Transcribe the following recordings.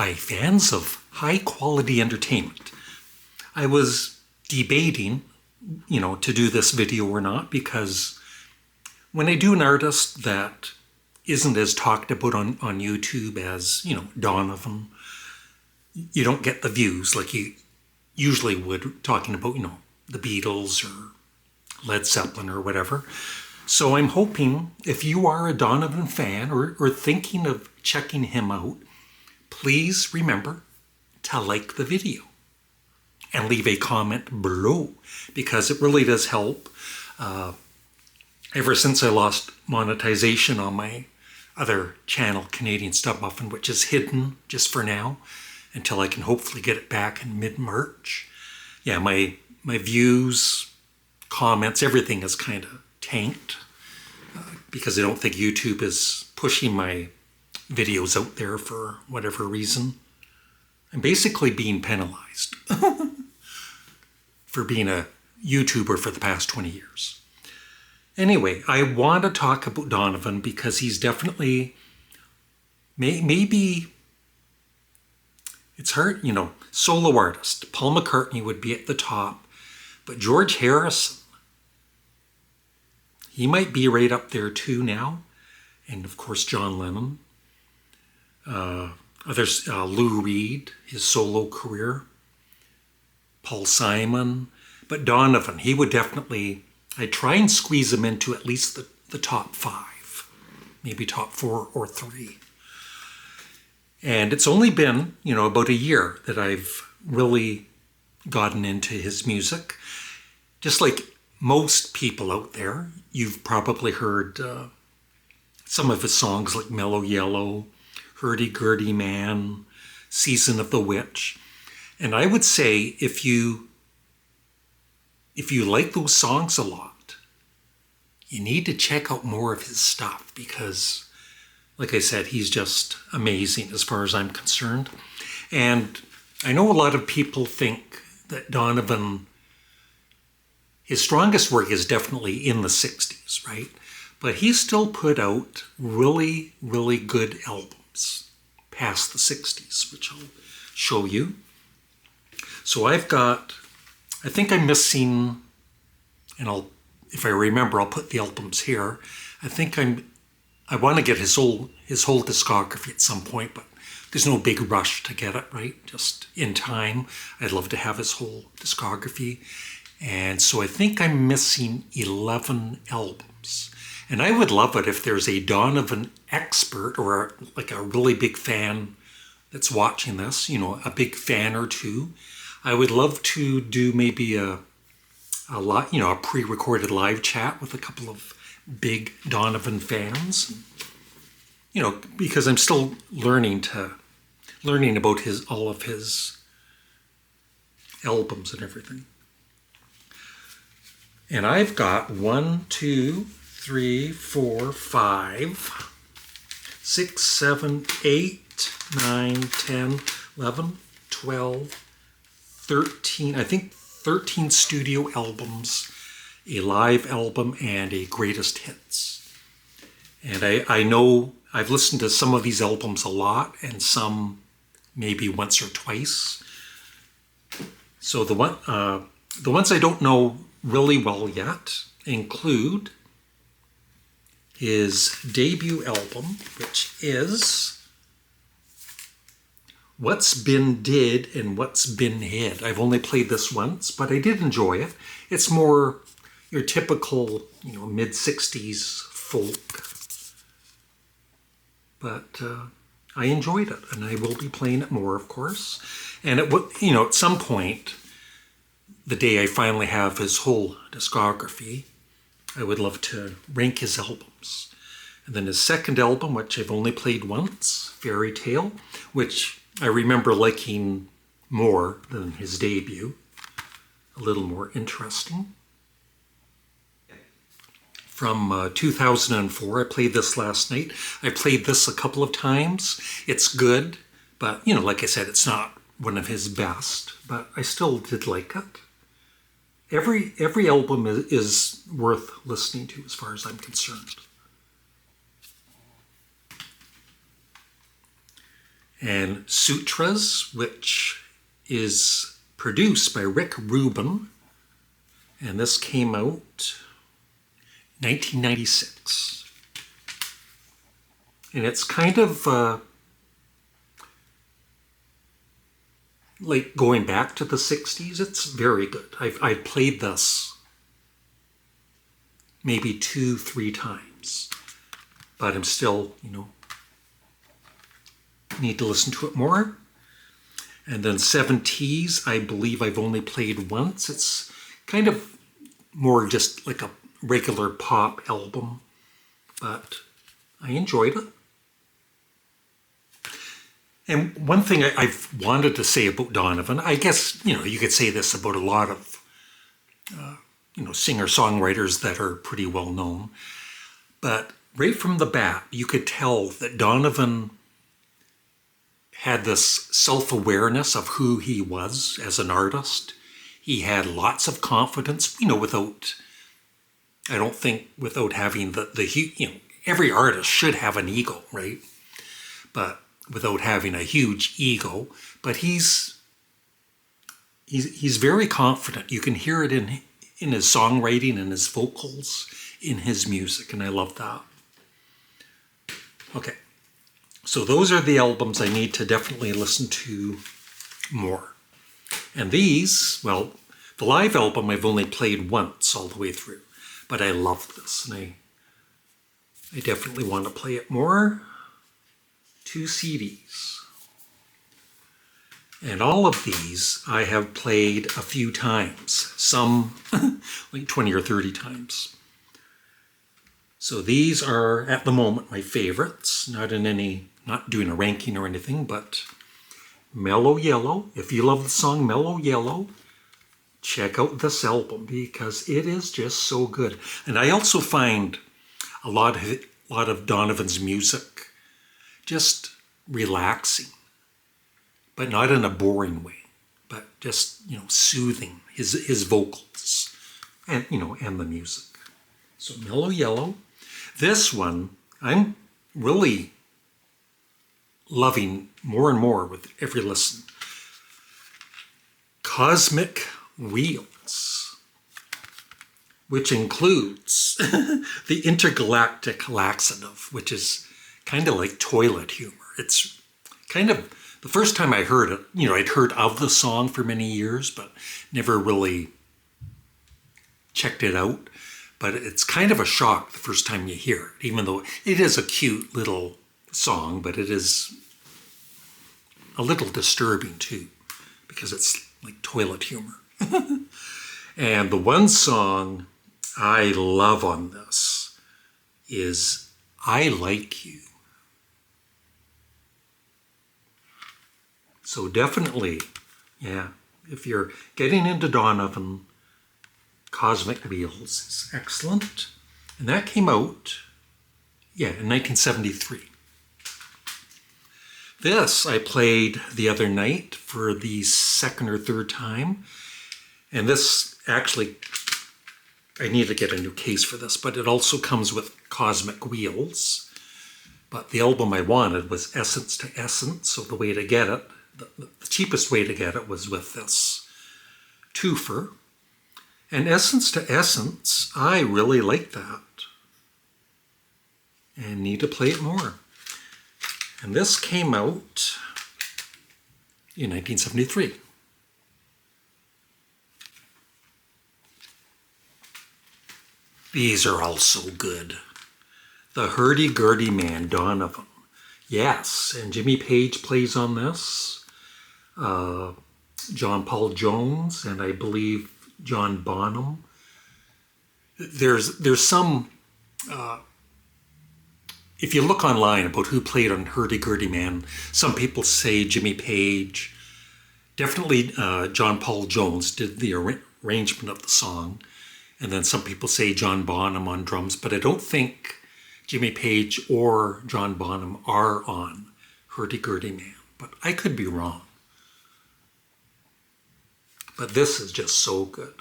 Hi, fans of high-quality entertainment. I was debating, to do this video or not, because when I do an artist that isn't as talked about on YouTube as, Donovan, you don't get the views like you usually would talking about, the Beatles or Led Zeppelin or whatever. So I'm hoping if you are a Donovan fan or thinking of checking him out, please remember to like the video and leave a comment below, because it really does help. Ever since I lost monetization on my other channel, Canadian Studmuffin, which is hidden just for now until I can hopefully get it back in mid-March. Yeah, my views, comments, everything is kind of tanked because I don't think YouTube is pushing my videos out there for whatever reason. I'm basically being penalized for being a YouTuber for the past 20 years. Anyway, I want to talk about Donovan because he's definitely, maybe, it's hard, solo artist. Paul McCartney would be at the top, but George Harrison, he might be right up there too now. And of course, John Lennon. Others, Lou Reed, his solo career, Paul Simon, but Donovan, he would definitely, I'd try and squeeze him into at least the top 5, maybe top 4 or 3. And it's only been, about a year that I've really gotten into his music. Just like most people out there, you've probably heard some of his songs like Mellow Yellow, Hurdy-Gurdy Man, Season of the Witch. And I would say if you like those songs a lot, you need to check out more of his stuff because, like I said, he's just amazing as far as I'm concerned. And I know a lot of people think that Donovan, his strongest work is definitely in the 60s, right? But he still put out really, really good albums past the 60s, which I'll show you. So I think I'm missing, and if I remember, I'll put the albums here. I want to get his whole discography at some point, but there's no big rush to get it, right? Just in time. I'd love to have his whole discography. And so I think I'm missing 11 albums. And I would love it if there's a Donovan expert or like a really big fan that's watching this, a big fan or two. I would love to do maybe a pre-recorded live chat with a couple of big Donovan fans. Because I'm still learning about all of his albums and everything. And I've got 1, 2, 3, 4, 5, 6, 7, 8, 9, 10, 11, 12, 13, I think 13 studio albums, a live album, and a greatest hits. And I know I've listened to some of these albums a lot and some maybe once or twice. So the ones I don't know really well yet include his debut album, which is What's Been Did and What's Been Hid. I've only played this once, but I did enjoy it. It's more your typical, mid-60s folk. But I enjoyed it, and I will be playing it more, of course. And at some point, the day I finally have his whole discography, I would love to rank his albums. And then his second album, which I've only played once, Fairy Tale, which I remember liking more than his debut, a little more interesting. From 2004, I played this last night. I played this a couple of times. It's good, but like I said, it's not one of his best, but I still did like it. Every album is worth listening to as far as I'm concerned. and Sutras, which is produced by Rick Rubin, and this came out 1996. And it's kind of like going back to the 60s. It's very good. I've played this maybe 2-3 times, but I'm still, need to listen to it more. And then 70s, I believe I've only played once. It's kind of more just like a regular pop album, but I enjoyed it. And one thing I've wanted to say about Donovan, I guess, you could say this about a lot of, singer-songwriters that are pretty well known, but right from the bat, you could tell that Donovan had this self-awareness of who he was as an artist. He had lots of confidence, without having every artist should have an ego, right? But without having a huge ego. But he's very confident. You can hear it in his songwriting, in his vocals, in his music, and I love that. Okay. So those are the albums I need to definitely listen to more. And these, well, the live album I've only played once all the way through, but I love this, and I definitely want to play it more. 2 CDs. And all of these I have played a few times, some like 20 or 30 times. So these are, at the moment, my favorites, not doing a ranking or anything, but Mellow Yellow. If you love the song Mellow Yellow, check out this album because it is just so good. And I also find a lot of Donovan's music just relaxing, but not in a boring way, but just, soothing, his vocals and, and the music. So Mellow Yellow. This one, I'm really loving more and more with every listen. Cosmic Wheels, which includes the intergalactic laxative, which is kind of like toilet humor. It's kind of, the first time I heard it, I'd heard of the song for many years, but never really checked it out. But it's kind of a shock the first time you hear it, even though it is a cute little song, but it is a little disturbing too, because it's like toilet humor. And the one song I love on this is I Like You. So definitely, if you're getting into Donovan, Cosmic Wheels is excellent. And that came out, in 1973. This I played the other night for the second or third time. And this actually, I need to get a new case for this, but it also comes with Cosmic Wheels. But the album I wanted was Essence to Essence, so the way to get it, the cheapest way to get it was with this twofer. And Essence to Essence, I really like that. And need to play it more. And this came out in 1973. These are all so good. The Hurdy-Gurdy Man, Donovan. Yes, and Jimmy Page plays on this. John Paul Jones, and I believe John Bonham. There's some, if you look online about who played on Hurdy-Gurdy Man, some people say Jimmy Page. Definitely John Paul Jones did the arrangement of the song. And then some people say John Bonham on drums, but I don't think Jimmy Page or John Bonham are on Hurdy-Gurdy Man. But I could be wrong. But this is just so good.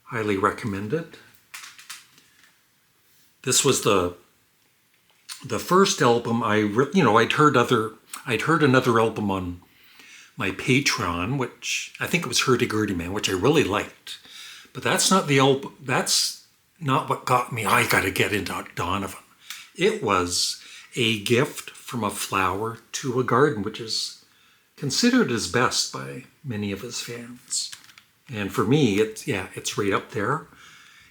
Highly recommended. This was the first album I'd heard I'd heard another album on my Patreon, which I think it was Hurdy-Gurdy Man, which I really liked. But that's not the album. That's not what got me. I got to get into Donovan. It was A Gift from a Flower to a Garden, which is considered his best by many of his fans. And for me, it's right up there.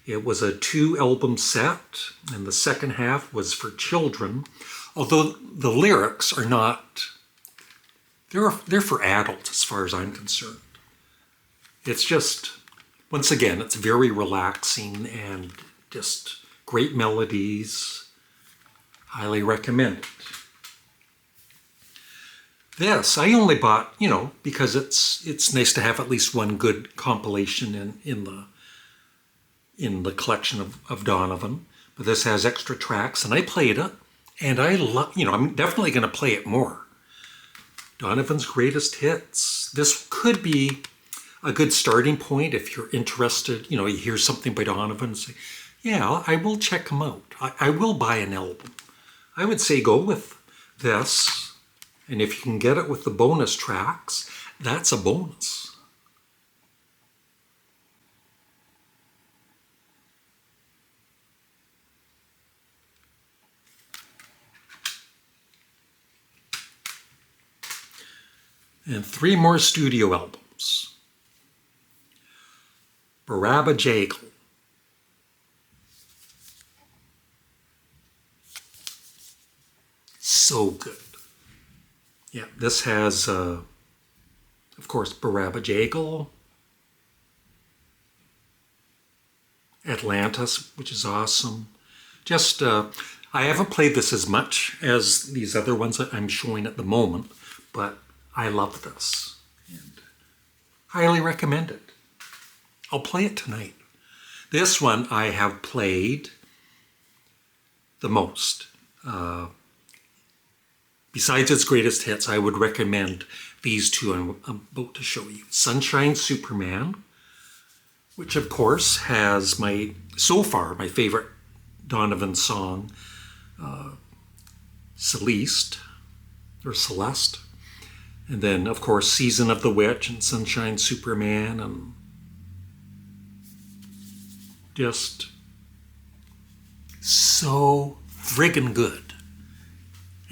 It was a 2-album set, and the second half was for children. Although the lyrics are not, they're for adults as far as I'm concerned. It's just, once again, it's very relaxing and just great melodies. Highly recommend it. This, I only bought, because it's nice to have at least one good compilation in the collection of Donovan. But this has extra tracks, and I played it, and I love, I'm definitely going to play it more. Donovan's Greatest Hits. This could be a good starting point if you're interested, you hear something by Donovan and say, yeah, I will check him out. I will buy an album. I would say go with this. And if you can get it with the bonus tracks, that's a bonus. And 3 more studio albums. Barabba Jagal. So good. Yeah, this has, of course, Barabba Jagal, Atlantis, which is awesome. Just, I haven't played this as much as these other ones that I'm showing at the moment, but I love this and highly recommend it. I'll play it tonight. This one I have played the most. Besides its greatest hits, I would recommend these 2 I'm about to show you. Sunshine Superman, which of course has so far, my favorite Donovan song, Celeste. And then, of course, Season of the Witch and Sunshine Superman, and just so friggin' good.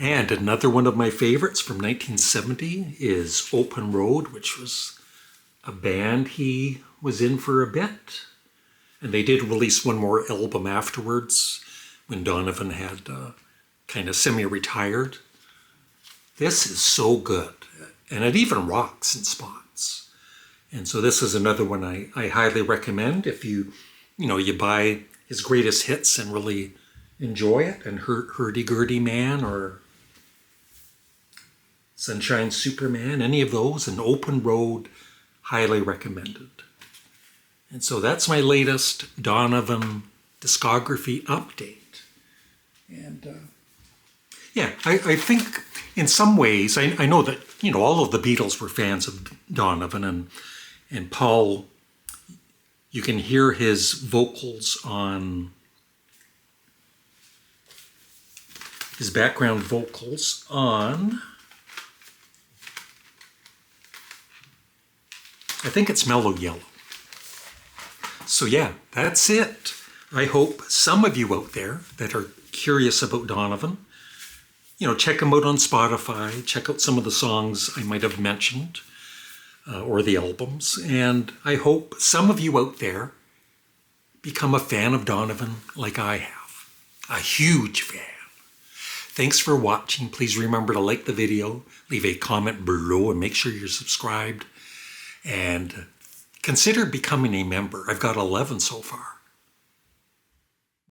And another one of my favorites from 1970 is Open Road, which was a band he was in for a bit. And they did release one more album afterwards when Donovan had kind of semi-retired. This is so good. And it even rocks in spots. And so this is another one I highly recommend if you buy his greatest hits and really enjoy it. And Hurdy-Gurdy Man or Sunshine Superman, any of those, and Open Road, highly recommended. And so that's my latest Donovan discography update. And I think in some ways, I know that, all of the Beatles were fans of Donovan, and Paul, you can hear his vocals on, his background vocals on, I think it's Mellow Yellow. So yeah, that's it. I hope some of you out there that are curious about Donovan, check him out on Spotify, check out some of the songs I might have mentioned, or the albums. And I hope some of you out there become a fan of Donovan like I have. A huge fan. Thanks for watching. Please remember to like the video, leave a comment below, and make sure you're subscribed. And consider becoming a member. I've got 11 so far.